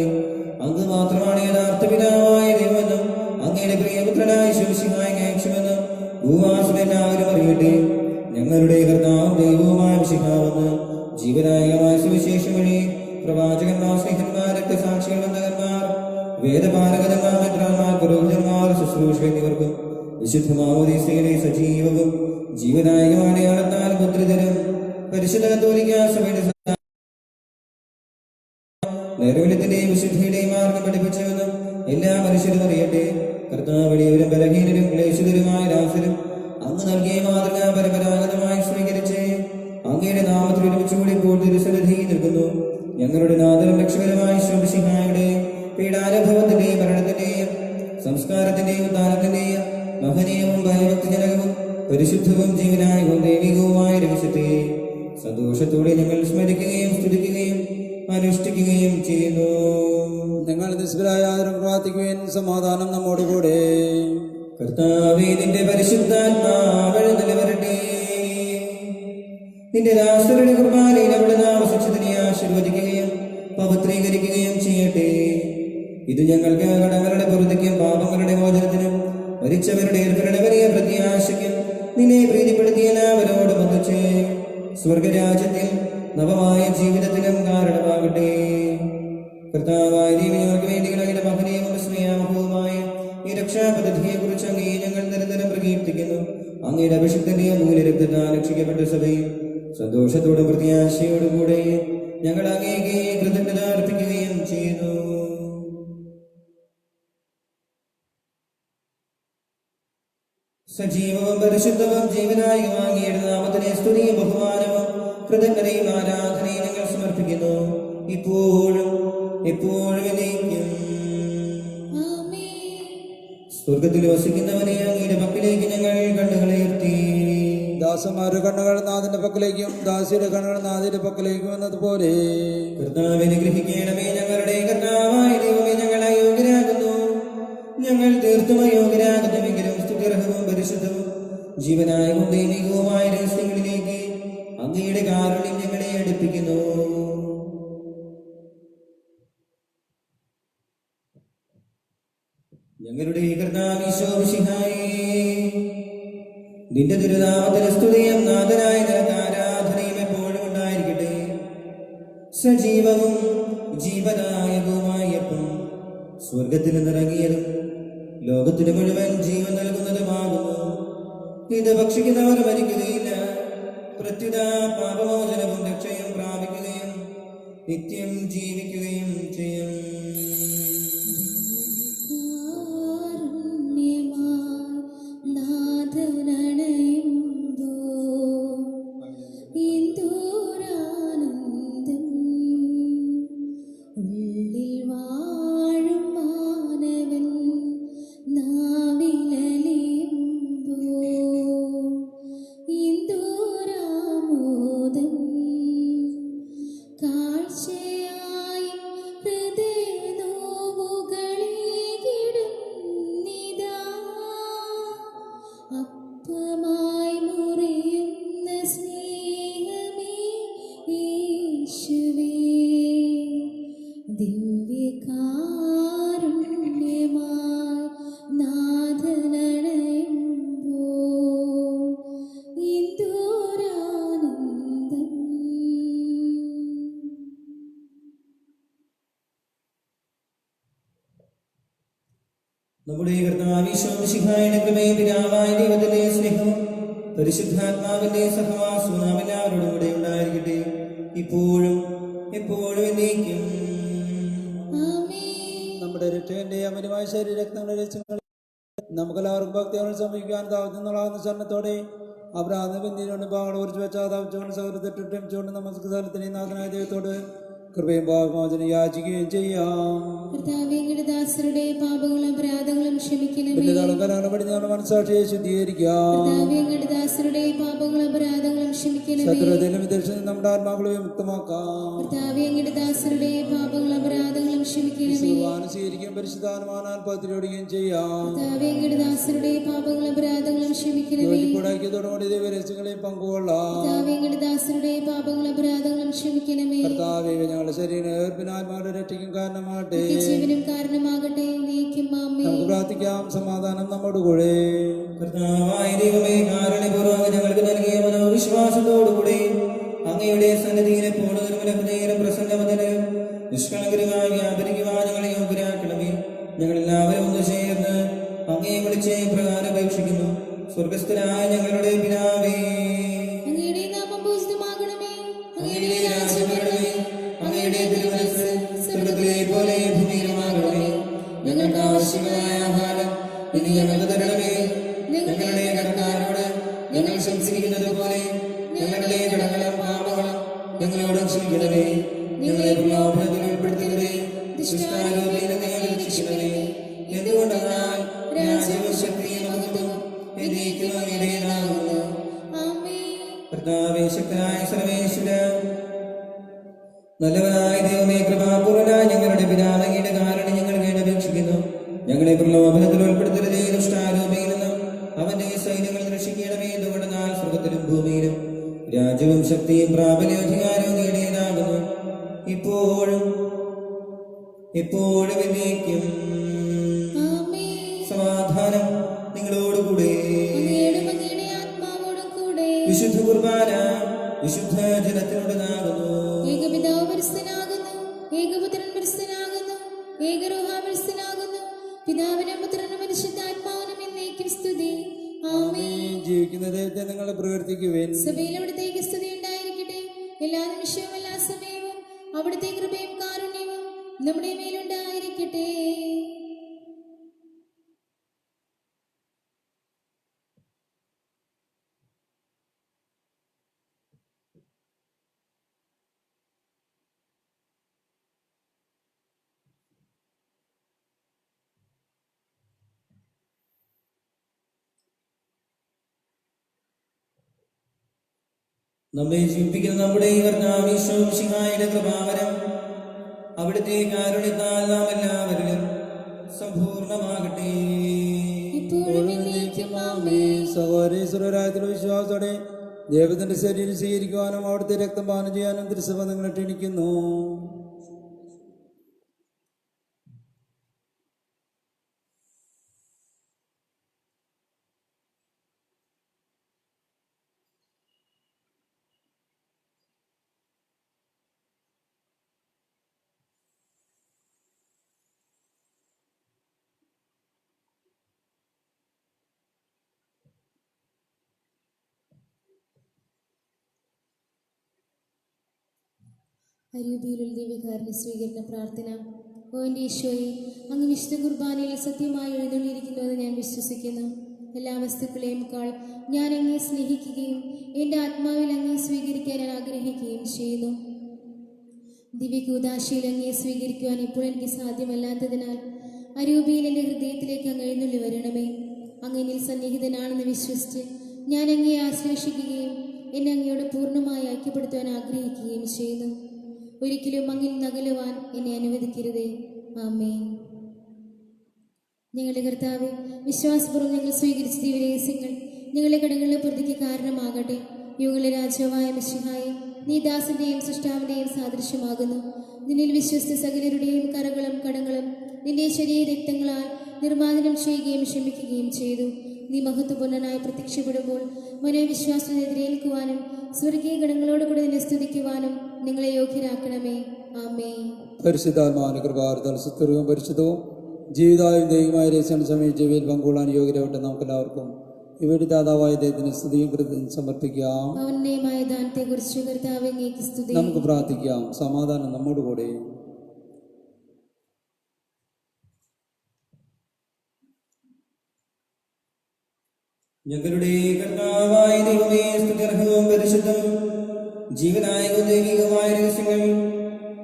അങ്ങ് മാത്രമാണ് യഥാർത്ഥ പിതാവായ ദൈവമെന്നും അങ്ങയുടെ പ്രിയപുത്രനായ ശിവശിഹായ അയച്ചുമെന്നും ഭൂവാസിൽ എല്ലാവരും അറിയട്ടെ. ഞങ്ങളുടെ കർത്താവും ദൈവവുമായ മിശിഹാവെന്ന് ജീവനായകമായ സുവിശേഷം വഴി പ്രവാചകന്മാർ, സ്നേഹന്മാർ, രക്തസാക്ഷികൾ, ബന്ധകന്മാർ, വേദപാരകന്മാർ, മെത്രാന്മാർ, പുരോഹിതന്മാർ, ശുശ്രൂഷ എന്നിവർക്കും വിശുദ്ധ മാമോദീസയുടെ സജീവവും ജീവനായകമായ അടത്താൽ മുദ്രിതരും പരിശുദ്ധ കത്തോലിക്ക സഭയുടെ നേർവെളിത്തിന്റെയും വിശുദ്ധിയുടെയും മാർഗം പഠിപ്പിച്ചുവെന്നും എല്ലാ മനുഷ്യരും അറിയട്ടെ. കർത്താവ് വലിയവരും ബലഹീനരും ക്ലേശിതരുമായ ദാസരും അങ്ങ് നൽകിയ മാതൃക പരമ്പരാഗതമായി സ്വീകരിച്ച് അങ്ങയുടെ നാമത്തിൽ ഒരുമിച്ചുകൂടി ഇപ്പോൾ തിരുസന്നിധിയിൽ നിൽക്കുന്നു. ഞങ്ങളുടെ നാഥനും രക്ഷകരമായ ശിവശിഹായുടെ പീഡാനുഭവത്തിന്റെയും മരണത്തിന്റെയും സംസ്കാരത്തിന്റെയും ഉദ്ധാനത്തിന്റെയും മഹനീയവും ഭയഭക്തിജനകവും പരിശുദ്ധവും ജീവനായകവും ദൈവികവുമായ രഹസ്യത്തെ സന്തോഷത്തോടെ ഞങ്ങൾ സ്മരിക്കുകയും സ്തുതിക്കുകയും അനുഷ്ഠിക്കുകയും ചെയ്യുന്നു. നിങ്ങൾ നിസ്ബരായ ആദരം പ്രാർത്ഥിക്കുവാൻ സമാധാനം നമ്മോടുകൂടെ. കർത്താവേ, നിന്റെ പരിശുദ്ധാത്മാവ് നിലവരട്ടെ. നിന്റെ ദാസരുടെ കുർബാനയിൽ അവിടുന്ന് ആവശിച്ചതിനെ ആശീർവദിക്കുകയും പവിത്രീകരിക്കുകയും ചെയ്യട്ടെ. ഇത് ഞങ്ങൾക്ക് കടങ്ങളുടെ പൊറുതിക്കും പാപങ്ങളുടെ മോചനത്തിനും മരിച്ചവരുടെ ഏർപ്പെടുന്ന വലിയ പ്രത്യാശയ്ക്കും നിന്നെ പ്രീതിപ്പെടുത്തിയ എല്ലാവരോടും ഒന്നിച്ച് സ്വർഗരാജ്യത്തിൽ നവമായ ജീവിതത്തിലും കാരണമാകട്ടെ. കർത്താവായ ദൈവങ്ങൾക്ക് വേണ്ടി അങ്ങയുടെ മഹനീയവും സ്നേഹവുമായ ഈ രക്ഷാപദ്ധതിയെ കുറിച്ച് അങ്ങേ ഞങ്ങൾ നിരന്തരം പ്രകീർത്തിക്കുന്നു. അങ്ങയുടെ അഭിഷിക്തന്റെ മൂല്യരക്തത്താൽ രക്ഷിക്കപ്പെട്ട സഭയും സന്തോഷത്തോടും പ്രത്യാശയോടും കൂടെ ഞങ്ങൾ അങ്ങേക്ക് കൃതജ്ഞത അർപ്പിക്കുകയും ചെയ്യുന്നു. സജീവവും പരിശുദ്ധവും ജീവനായകവും അങ്ങയുടെ നാമത്തിനെ സ്തുതിയും ബഹുമാനവും കൃതജ്ഞതയും ആരാധനയും ഞങ്ങൾ സമർപ്പിക്കുന്നു, ഇപ്പോഴും എപ്പോഴും എന്നേക്കും. സ്വർഗത്തിൽ വസിക്കുന്നവനെ അങ്ങയുടെ പക്കലേക്ക് ഞങ്ങൾ കണ്ണുകളുയർത്തി ദാസന്മാരുടെ കണ്ണുകൾ നാഥന്റെ പക്കലേക്കും ദാസിയുടെ കണ്ണുകൾ നാഥന്റെ പക്കലേക്കും എന്നതുപോലെ കർത്താവിനെ ഗ്രഹിക്കണമേ. ഞങ്ങളുടെ കർത്താവായ ദൈവമേ, ഞങ്ങൾ അയോഗ്യരാകുന്നു. ഞങ്ങൾ തീർത്തും അയോഗ്യരാകുന്നുവെങ്കിലും സ്തുത്യർഹവും പരിശുദ്ധവും ജീവനായവും ദൈവികവുമായ രഹസ്യങ്ങളിലേക്ക് അങ്ങയുടെ കാരുണ്യം ഞങ്ങളെ അടുപ്പിക്കുന്നു. ഞങ്ങളുടെ കർത്താവീശോ മിശിഹായേ, നിന്റെ തിരുനാമത്തിന് സ്തുതിയും നാഥനായ നിനക്ക് ആരാധനയും എപ്പോഴും ഉണ്ടായിരിക്കട്ടെ. സജീവവും ജീവനായകവുമായപ്പം സ്വർഗത്തിൽ നിന്നിറങ്ങിയതും ലോകത്തിന് മുഴുവൻ ജീവൻ നൽകുന്നതുമാകുന്നു. ഇത് ഭക്ഷിക്കുന്നവർ മരിക്കുകയില്ല, പ്രത്യുത പാപമോചനവും രക്ഷയും പ്രാപിക്കുകയും നിത്യം ജീവിക്കുകയും ചെയ്യും. നമ്മുടെ കർത്താവീശോ മിശിഹായുടെ കൃപയും പിതാവായ ദൈവത്തിന്റെ സ്നേഹവും പരിശുദ്ധാത്മാവിന്റെ സഹവാസവും നാം എല്ലാവരോടും കൂടെ ഉണ്ടായിരിക്കട്ടെ, ഇപ്പോഴും എപ്പോഴും എന്നേക്കും. നമ്മുടെ രക്ഷകന്റെ അമരമായ ശരീരരക്തങ്ങളുടെ രക്ഷകൾ നമുക്കെല്ലാവർക്കും ഭക്തിയോടെ സംഭവിക്കാൻ താഴ്ന്നുള്ളാകുന്ന ശരണത്തോടെ അബ്രാഹ്മ ബന്ധിയിലുണ്ട് പാവങ്ങൾ കുറിച്ച് വെച്ചാതാവിച്ചുകൊണ്ട് സൗഹൃദത്തിട്ടുകൊണ്ട് നമുക്ക് സ്ഥലത്തിന് നാഥനായ ദൈവത്തോട് കൃപയും പാപമോചനം യാചിക്കുകയും ചെയ്യാം. ദാസരുടെ പാപങ്ങളും അപരാധങ്ങളും ക്ഷമിക്കണമേ. കലാപടിഞ്ഞാണ് മനസ്സാക്ഷിയെ ശുദ്ധീകരിക്കാം. ദാസരുടെ പാപങ്ങളും അപരാധങ്ങളും ക്ഷമിക്കണമേ. ശത്രുതയിലും വിദേശത്ത് നമ്മുടെ ആത്മാക്കളെ മുക്തമാക്കാം. ദാസരുടെ പാപങ്ങളും അപരാധങ്ങളും ക്ഷമിക്കണമേ. സ്വീകരിക്കുകയും പരിശുദ്ധാത്മാവിനാൽ പത്തിലൊടുകയും ചെയ്യാം. ദാസരുടെ പാപങ്ങളും അപരാധങ്ങളും ക്ഷമിക്കണമേ. ഐക്യത്തോടുകൂടി ദൈവരഹസ്യങ്ങളെ പങ്കുകൊള്ളാം. ദാസരുടെ പാപങ്ങളും അപരാധങ്ങളും ക്ഷമിക്കണമേ. കർത്താവേ, ഞങ്ങളുടെ ശരീരം ഏർപ്പിനാത്മാരുടെ രക്ഷയ്ക്കും കാരണമാകട്ടെ, ജീവനും കാരണമാകട്ടെ. നമുക്ക് പ്രാർത്ഥിക്കാം. സമാധാനം നമ്മുടെ കൂടെ. കർത്താവായ ദൈവമേ, കാരുണ്യപൂർവ്വം ഞങ്ങൾക്ക് നൽകിയ മനോവിശ്വാസത്തോടുകൂടി അങ്ങയുടെ സന്നിധിയിലെ പൂർണ്ണ പ്രസന്നവതനും നിഷ്കളങ്കരുമായി വ്യാപരിക്കുവാൻ ഞങ്ങളെ യോഗ്യരാക്കണമേ. ഞങ്ങളെല്ലാവരും ഒന്ന് ചേർന്ന് അങ്ങയെ വിളിച്ച് പ്രകാരം അപേക്ഷിക്കുന്നു. സ്വർഗസ്ഥനായ ഞങ്ങളുടെ പിതാവേ, അങ്ങയുടെ നാമം പൂജിതമാകണമേ. അങ്ങയുടെ രാജ്യം വരണമേ. അങ്ങയുടെ തിരുമനസ്സ് സ്വർഗ്ഗത്തിലെ പോലെ ഭൂമിയിലുമാകണമേ. ഞങ്ങൾക്ക് ആവശ്യമായ ആഹാരം ഇനി ഞങ്ങൾക്ക് തരണമേ. ഞങ്ങളുടെ കടക്കാരോട് ഞങ്ങൾ ക്ഷമിച്ചിരിക്കുന്നത് പോലെ ഞങ്ങളുടെ കടങ്ങളും പാപങ്ങളും ഞങ്ങളോടും ക്ഷമിക്കണമേ. ഞങ്ങളെ പ്രലോഭനത്തിൽ ഉൾപ്പെടുത്തരുതേ, ദുഷ്ടാരൂപയിൽ നിന്ന് ഞങ്ങളെ രക്ഷിക്കണമേ. എന്തുകൊണ്ടെന്നാൽ രാജ്യവും ശക്തിയും മഹത്വവും എന്നേക്കും അങ്ങയുടേതാകുന്നു. കർത്താവേ, ശക്തനായ സർവേശ്വരാ, നല്ലവനായ ദൈവമേ, കൃപാപൂർവനായ ഞങ്ങളുടെ പിതാവ്, അങ്ങയുടെ കാരുണ്യം ഞങ്ങൾ കേട്ടപേക്ഷിക്കുന്നു. ഞങ്ങളെ പ്രലോഭനത്തിൽ ഉൾപ്പെടുത്തരുതേ, ദുഷ്ടാരൂപയിൽ നിന്നും അവന്റെ സൈന്യങ്ങൾ രക്ഷിക്കണമേ. എന്തുകൊണ്ടെന്നാൽ സ്വർഗത്തിലും ഭൂമിയിലും രാജ്യവും ശക്തിയും പ്രാബല്യവും അധികാരവും അങ്ങയുടേതാകുന്നു, ഇപ്പോഴും എപ്പോഴും എന്നേക്കും. സമാധാനം നിങ്ങളോടുകൂടെ. വിശുദ്ധ കുർബാന വിശുദ്ധ ജനത്തിനുള്ളതാകുന്നു. ഏകപിതാവ് പരിശുദ്ധനാകുന്നു, ഏകപുത്രൻ പരിശുദ്ധനാകുന്നു, ഏകരൂഹ പരിശുദ്ധനാകുന്നു. പിതാവിനും പുത്രനും പരിശുദ്ധാത്മാവിനും എന്നേക്കും സ്തുതി. ആമേൻ. ജീവിക്കുന്ന ദൈവത്തെ നിങ്ങൾ പ്രവർത്തിക്കുവേൻ. സഭയിൽ അവിടുത്തേക്ക് സ്തുതി ഉണ്ടായിരിക്കട്ടെ. എല്ലാ നിമിഷവും എല്ലാ സമയവും അവിടുത്തെ കൃപയും കാരുണ്യവും നമ്മുടെ മേലുണ്ടായിരിക്കട്ടെ. നമ്മെ ജീവിപ്പിക്കുന്ന നമ്മുടെ ഈ കർത്താവ് ഈശോ മിശിഹായുടെ കൃപാവരം അവിടുത്തെ കാരുണ്യത്താൽ നാം എല്ലാവരിലും സമ്പൂർണ്ണമാകട്ടെ. ഇപ്പോഴും എന്നേക്കും ആമേൻ. സഹോദരീശ്വരരായത്തിലുള്ള വിശ്വാസത്തോടെ ദൈവത്തിന്റെ ശരീരം സ്വീകരിക്കുവാനും അവിടുത്തെ രക്തം പാനം ചെയ്യാനും തിരുസഭ നിങ്ങളെ ക്ഷണിക്കുന്നു. അരൂപിയിലുള്ള ദിവ്യകാരുണ്യ സ്വീകരണ പ്രാർത്ഥന. ഓ എൻ്റെ ഈശോയെ, അങ്ങ് വിശുദ്ധ കുർബാനയിൽ സത്യമായി എഴുന്നള്ളിയിരിക്കുന്നുവെന്ന് ഞാൻ വിശ്വസിക്കുന്നു. എല്ലാ വസ്തുക്കളെയുംക്കാൾ ഞാൻ അങ്ങേ സ്നേഹിക്കുകയും എൻ്റെ ആത്മാവിൽ അങ്ങേ സ്വീകരിക്കാൻ ഞാൻ ആഗ്രഹിക്കുകയും ചെയ്യുന്നു. ദിവ്യകൂദാശയിൽ അങ്ങേ സ്വീകരിക്കുവാൻ ഇപ്പോൾ എനിക്ക് സാധ്യമല്ലാത്തതിനാൽ അരൂപിയിൽ എൻ്റെ ഹൃദയത്തിലേക്ക് അങ്ങ് എഴുന്നള്ളി വരണമേ. അങ്ങനിൽ സന്നിഹിതനാണെന്ന് വിശ്വസിച്ച് ഞാൻ അങ്ങയെ ആശ്ലേഷിക്കുകയും എന്നെ അങ്ങയോട് പൂർണ്ണമായി ഐക്യപ്പെടുത്തുവാൻ ആഗ്രഹിക്കുകയും ചെയ്യുന്നു. ഒരിക്കലും അങ്ങിൽ നകലുവാൻ എന്നെ അനുവദിക്കരുതേ. ആമേൻ. ഞങ്ങളുടെ കർത്താവേ, വിശ്വാസപൂർവ്വം ഞങ്ങൾ സ്വീകരിച്ച ദിവ്യരഹസ്യങ്ങൾ ഞങ്ങളുടെ കടങ്ങളുടെ പ്രതിക്ക് കാരണമാകട്ടെ. യുഗങ്ങളുടെ രാജാവായ മിശിഹായെ, നീ ദാസന്റെയും സൃഷ്ടാവിന്റെയും സാദൃശ്യമാകുന്നു. നിന്നിൽ വിശ്വസ്ത സകലരുടെയും കറകളും കടങ്ങളും നിന്റെ ശരീര രക്തങ്ങളാൽ നിർമ്മാർജ്ജനം ചെയ്യുകയും ക്ഷമിക്കുകയും ചെയ്തു. നീ മഹത്വപൂർണ്ണനായി പ്രത്യക്ഷപ്പെടുമ്പോൾ മനോവിശ്വാസത്തെ എതിരേൽക്കുവാനും സ്വർഗീയ ഗണങ്ങളോട് കൂടെ നിന്നെ സ്തുതിക്കുവാനും നിങ്ങളെ യോഗ്യരാക്കണമേ. ആമേൻ. പരിശുദ്ധാത്മാവിന്റെ കൃപാർത്താൽ സുസ്ഥിരവും പരിശുദ്ധവും ജീവിതായും ദൈവമായ രഹസ്യം സമീപിച്ചവയിൽ പങ്കുകൊള്ളാൻ യോഗ്യരാവട്ടെ. നമുക്കെല്ലാവർക്കും ഇവയുടെ ദാതാവായ ദൈവത്തിന് സ്തുതിയും കൃതജ്ഞതയും സമർപ്പിക്കാം. അവന്റെയുമായ ദാനത്തെക്കുറിച്ച് കർത്താവേ അങ്ങേക്ക് സ്തുതി. നമുക്ക് പ്രാർത്ഥിക്കാം. സമാധാനം നമ്മോട് കൂടെ. ഞങ്ങളുടെ കർത്താവായ ദൈവമേ, സ്തുത്യർഹവും പരിശുദ്ധവും ജീവനായകവും ദൈവികവുമായ രഹസ്യങ്ങൾ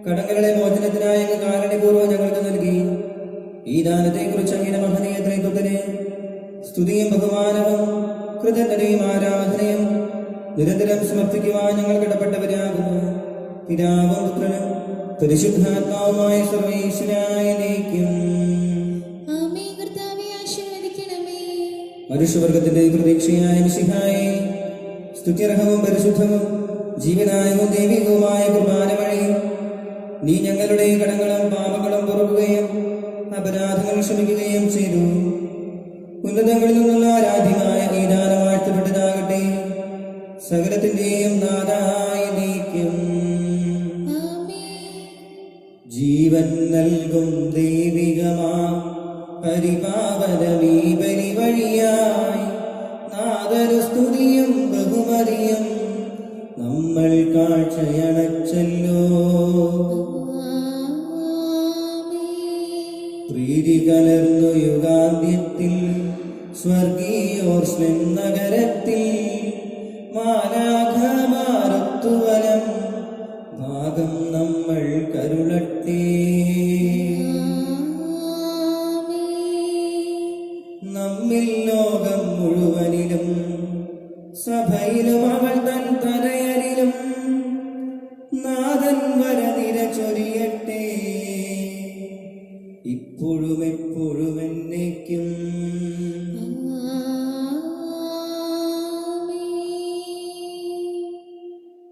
കടങ്ങളുടെ മോചനത്തിനായി അങ്ങ് കാരുണ്യപൂർവ്വം ഞങ്ങൾക്ക് നൽകി. ഈ ദാനത്തെക്കുറിച്ച് അങ്ങയുടെ മഹനീയ ത്രിത്വത്തിന് സ്തുതിയും ബഹുമാനവും കൃതജ്ഞതയും ആരാധനയും നിരന്തരം സമർപ്പിക്കുവാൻ ഞങ്ങൾ കടപ്പെട്ടവരാകുന്നു. പിതാവും പുത്രനും പരിശുദ്ധാത്മാവുമായ സർവ്വേശ്വരായ എന്നേക്കും. മനുഷ്യവർഗത്തിന്റെ പ്രതീക്ഷയായ മിശിഹായെ, സ്തുത്യർഹവും പരിശുദ്ധവും ജീവനായകവും ദൈവികവുമായ കുർബാന വഴി നീ ഞങ്ങളുടെ കടങ്ങളും പാപങ്ങളും പൊറുക്കുകയും അപരാധങ്ങൾ ക്ഷമിക്കുകയും ചെയ്തു. ഉന്നതങ്ങളിൽ നിന്നുള്ള ആരാധ്യമായ ഈ ദാനം വാഴ്ത്തപ്പെട്ടതാകട്ടെ. സകലത്തിന്റെയും നാഥായ നീക്കും. ജീവൻ നൽകും ദൈവികമാ പരിപാവനമീ ബലി വഴിയായി നാദര സ്തുതിയും ബഹുമതിയും നമ്മൾ കാഴ്ചയണച്ചല്ലോ. പ്രീതി കലർന്നു യുഗാന്ത്യത്തിൽ സ്വർഗീയോർസ്ലം നഗരത്തിൽ മാലാഖമാരത്തുവലം ഭാഗം നമ്മൾ കരുളട്ടെ. നമ്മിൽ ലോകം മുഴുവനിലും സഭയിലും അവൾ തൻ തനയരിലും നാഥൻ വരനിര ചൊരിയട്ടെ. ഇപ്പോഴും എപ്പോഴും എന്നേക്കും.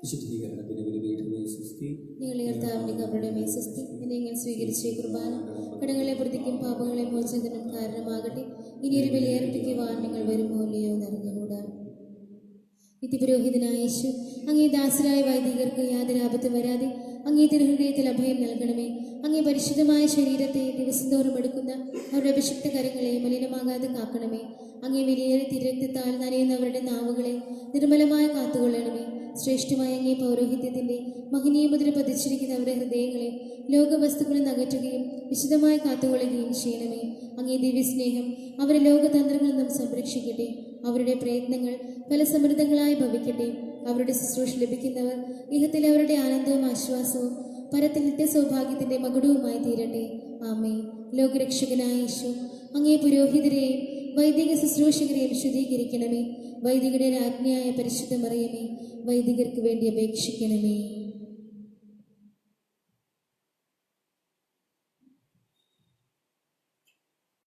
വിശുദ്ധീകരണത്തിന്റെ ബലിപീഠമേ സ്വസ്തി. നിങ്ങൾ സ്വീകരിച്ച കുർബാന കടങ്ങളെ പ്രതിക്കും പാപങ്ങളെ മോചനത്തിനും കാരണമാകട്ടെ. ഇനി ഒരു ബലിയർപ്പിക്കുവാൻ നിങ്ങൾ വരുമോ ഇല്ലയോ എന്നറിഞ്ഞുകൂടാ. നിത്യപുരോഹിതനായ യേശു, അങ്ങേ ദാസരായ വൈദികർക്ക് യാതൊരു ആപത്തും വരാതെ അങ്ങേ തിരുഹൃദയത്തിൽ അഭയം നൽകണമേ. അങ്ങേ പരിശുദ്ധമായ ശരീരത്തെ ദിവസം തോറും എടുക്കുന്ന അവരുടെ അഭിഷിക്ത കരങ്ങളെ മലിനമാകാതെ കാക്കണമേ. അങ്ങേ വിലയേറിയ തിരക്തത്താൽ നനയുന്നവരുടെ നാവുകളെ നിർമ്മലമായി കാത്തുകൊള്ളണമേ. ശ്രേഷ്ഠമായ അങ്ങേ പൗരോഹിത്യത്തിന്റെ മഹനീയ മുദ്ര പതിച്ചിരിക്കുന്ന അവരുടെ ഹൃദയങ്ങളെ ലോകവസ്തുക്കളിൽ നകറ്റുകയും വിശുദ്ധമായി കാത്തുകൊള്ളുകയും ചെയ്യണമേ. അങ്ങേ ദിവ്യസ്നേഹം അവരുടെ ലോകതന്ത്രങ്ങളിൽ നിന്നും സംരക്ഷിക്കട്ടെ. അവരുടെ പ്രയത്നങ്ങൾ ഫലസമൃദ്ധങ്ങളായി ഭവിക്കട്ടെ. അവരുടെ ശുശ്രൂഷ ലഭിക്കുന്നവർ ഇഹത്തിൽ അവരുടെ ആനന്ദവും ആശ്വാസവും പരത്തിൽ നിത്യസൗഭാഗ്യത്തിന്റെ മകുടവുമായി തീരട്ടെ. ആമേൻ. ലോകരക്ഷകനായ യേശു, അങ്ങേ പുരോഹിതരെയും വൈദിക ശുശ്രൂഷകരെയും ശുദ്ധീകരിക്കണമേ. വൈദികരുടെ രാജ്ഞിയായ പരിശുദ്ധ മറിയമേ, വൈദികർക്ക് വേണ്ടി അപേക്ഷിക്കണമേ.